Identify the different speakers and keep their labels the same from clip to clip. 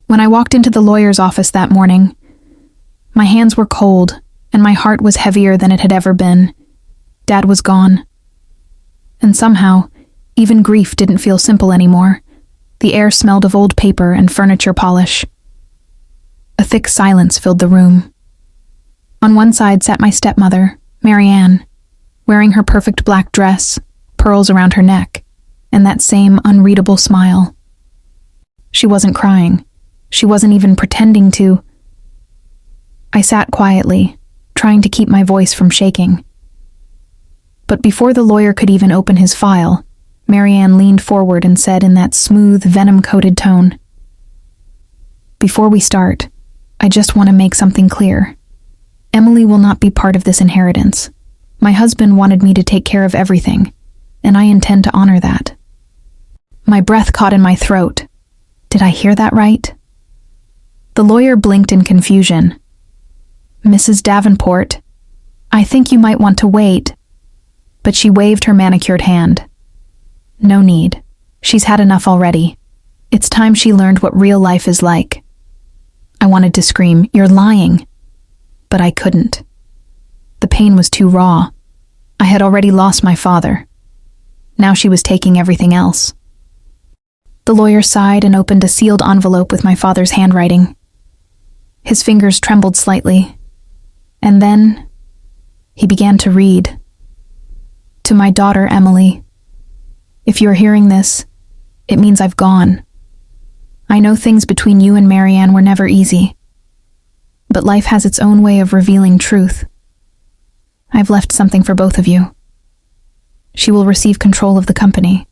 Speaker 1: When I walked into the lawyer's office that morning, my hands were cold and my heart was heavier than it had ever been. Dad was gone. And somehow, even grief didn't feel simple anymore. The air smelled of old paper and furniture polish. A thick silence filled the room. On one side sat my stepmother, Marianne, wearing her perfect black dress, pearls around her neck, and that same unreadable smile. She wasn't crying. She wasn't even pretending to. I sat quietly, trying to keep my voice from shaking. But before the lawyer could even open his file, Marianne leaned forward and said in that smooth, venom-coated tone, "Before we start, I just want to make something clear. Emily will not be part of this inheritance. My husband wanted me to take care of everything, and I intend to honor that." My breath caught in my throat. Did I hear that right? The lawyer blinked in confusion. "Mrs. Davenport, I think you might want to wait." But she waved her manicured hand. "No need. She's had enough already. It's time she learned what real life is like." I wanted to scream, "You're lying." But I couldn't. The pain was too raw. I had already lost my father. Now she was taking everything else. The lawyer sighed and opened a sealed envelope with my father's handwriting. His fingers trembled slightly. And then he began to read. "To my daughter, Emily. If you're hearing this, it means I've gone. I know things between you and Marianne were never easy. But life has its own way of revealing truth. I've left something for both of you. She will receive control of the company,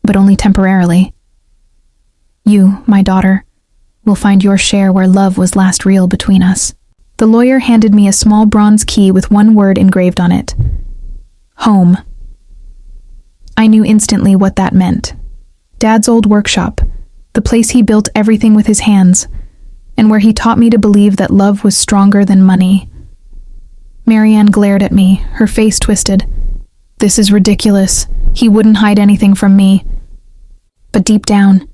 Speaker 1: but only temporarily. You, my daughter, will find your share where love was last real between us." The lawyer handed me a small bronze key with one word engraved on it. Home. I knew instantly what that meant. Dad's old workshop, the place he built everything with his hands, and where he taught me to believe that love was stronger than money. Marianne glared at me, her face twisted. "This is ridiculous. He wouldn't hide anything from me." But deep down,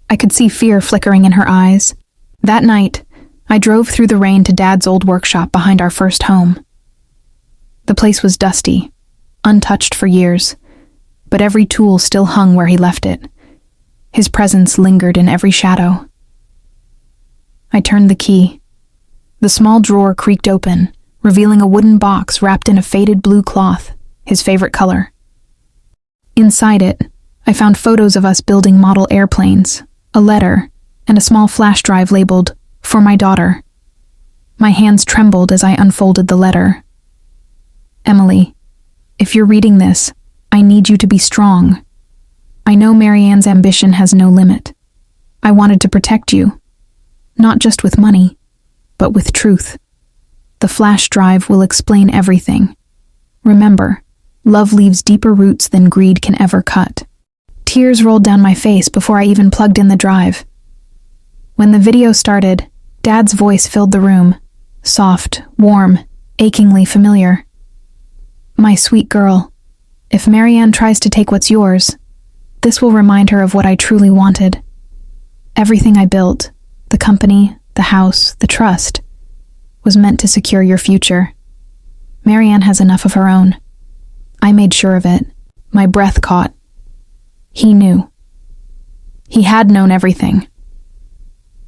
Speaker 1: I could see fear flickering in her eyes. That night, I drove through the rain to Dad's old workshop behind our first home. The place was dusty, untouched for years, but every tool still hung where he left it. His presence lingered in every shadow. I turned the key. The small drawer creaked open, revealing a wooden box wrapped in a faded blue cloth, his favorite color. Inside it, I found photos of us building model airplanes, a letter, and a small flash drive labeled, "For my daughter." My hands trembled as I unfolded the letter. "Emily, if you're reading this, I need you to be strong. I know Marianne's ambition has no limit. I wanted to protect you, not just with money, but with truth. The flash drive will explain everything. Remember, love leaves deeper roots than greed can ever cut." Tears rolled down my face before I even plugged in the drive. When the video started, Dad's voice filled the room, soft, warm, achingly familiar. "My sweet girl, if Marianne tries to take what's yours, this will remind her of what I truly wanted. Everything I built, the company, the house, the trust, was meant to secure your future. Marianne has enough of her own. I made sure of it." My breath caught. He knew. He had known everything.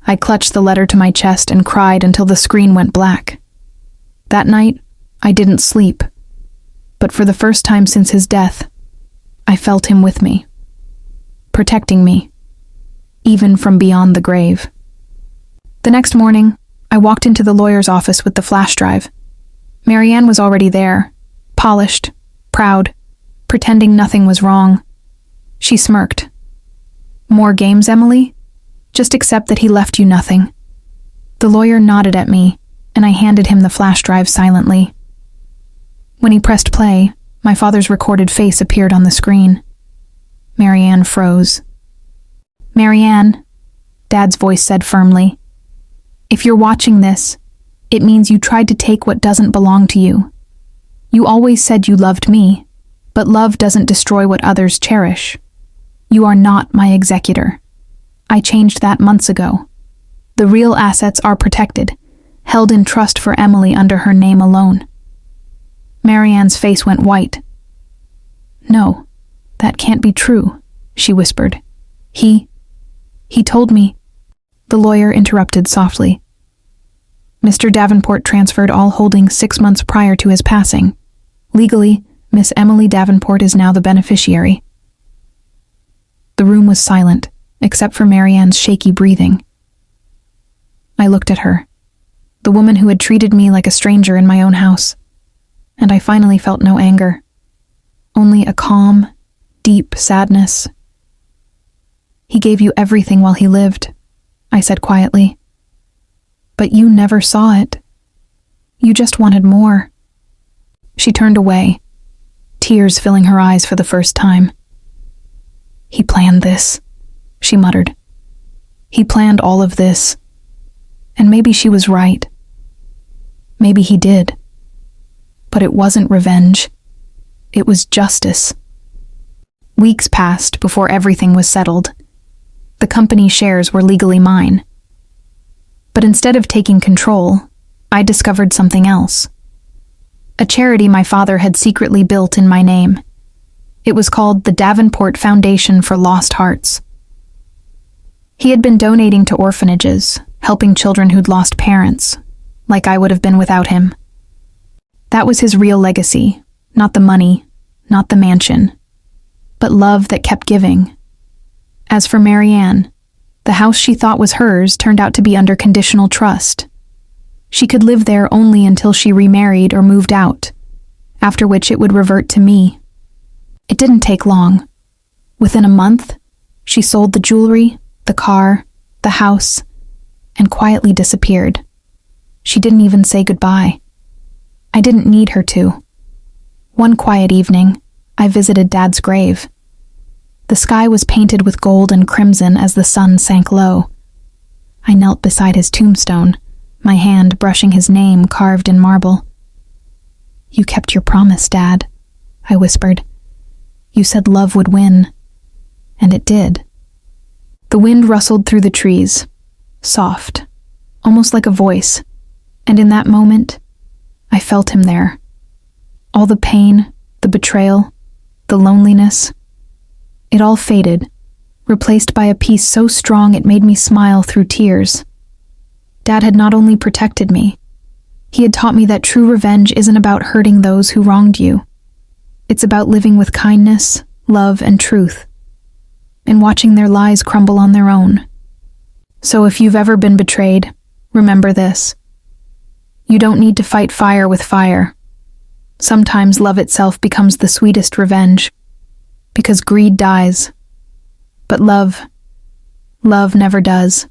Speaker 1: I clutched the letter to my chest and cried until the screen went black. That night, I didn't sleep, but for the first time since his death, I felt him with me, protecting me, even from beyond the grave. The next morning, I walked into the lawyer's office with the flash drive. Marianne was already there, polished, proud, pretending nothing was wrong. She smirked. "More games, Emily? Just accept that he left you nothing." The lawyer nodded at me, and I handed him the flash drive silently. When he pressed play, my father's recorded face appeared on the screen. Marianne froze. "Marianne," Dad's voice said firmly, "if you're watching this, it means you tried to take what doesn't belong to you. You always said you loved me, but love doesn't destroy what others cherish. You are not my executor. I changed that months ago. The real assets are protected, held in trust for Emily under her name alone. Marianne's face went white. No, that can't be true, she whispered. He told me. The lawyer interrupted softly. Mr. Davenport transferred all holdings 6 months prior to his passing. Legally, Miss Emily Davenport is now the beneficiary. The room was silent, except for Marianne's shaky breathing. I looked at her, the woman who had treated me like a stranger in my own house, and I finally felt no anger, only a calm, deep sadness. He gave you everything while he lived, I said quietly. But you never saw it. You just wanted more. She turned away, tears filling her eyes for the first time. He planned this, she muttered. He planned all of this. And maybe she was right. Maybe he did. But it wasn't revenge. It was justice. Weeks passed before everything was settled. The company shares were legally mine. But instead of taking control, I discovered something else. A charity my father had secretly built in my name. It was called the Davenport Foundation for Lost Hearts. He had been donating to orphanages, helping children who'd lost parents, like I would have been without him. That was his real legacy, not the money, not the mansion, but love that kept giving. As for Marianne, the house she thought was hers turned out to be under conditional trust. She could live there only until she remarried or moved out, after which it would revert to me. It didn't take long. Within a month, she sold the jewelry, the car, the house, and quietly disappeared. She didn't even say goodbye. I didn't need her to. One quiet evening, I visited Dad's grave. The sky was painted with gold and crimson as the sun sank low. I knelt beside his tombstone, my hand brushing his name carved in marble. You kept your promise, Dad, I whispered. You said love would win. And it did. The wind rustled through the trees, soft, almost like a voice, and in that moment, I felt him there. All the pain, the betrayal, the loneliness, it all faded, replaced by a peace so strong it made me smile through tears. Dad had not only protected me, he had taught me that true revenge isn't about hurting those who wronged you. It's about living with kindness, love, and truth, and watching their lies crumble on their own. So if you've ever been betrayed, remember this. You don't need to fight fire with fire. Sometimes love itself becomes the sweetest revenge, because greed dies. But love never does.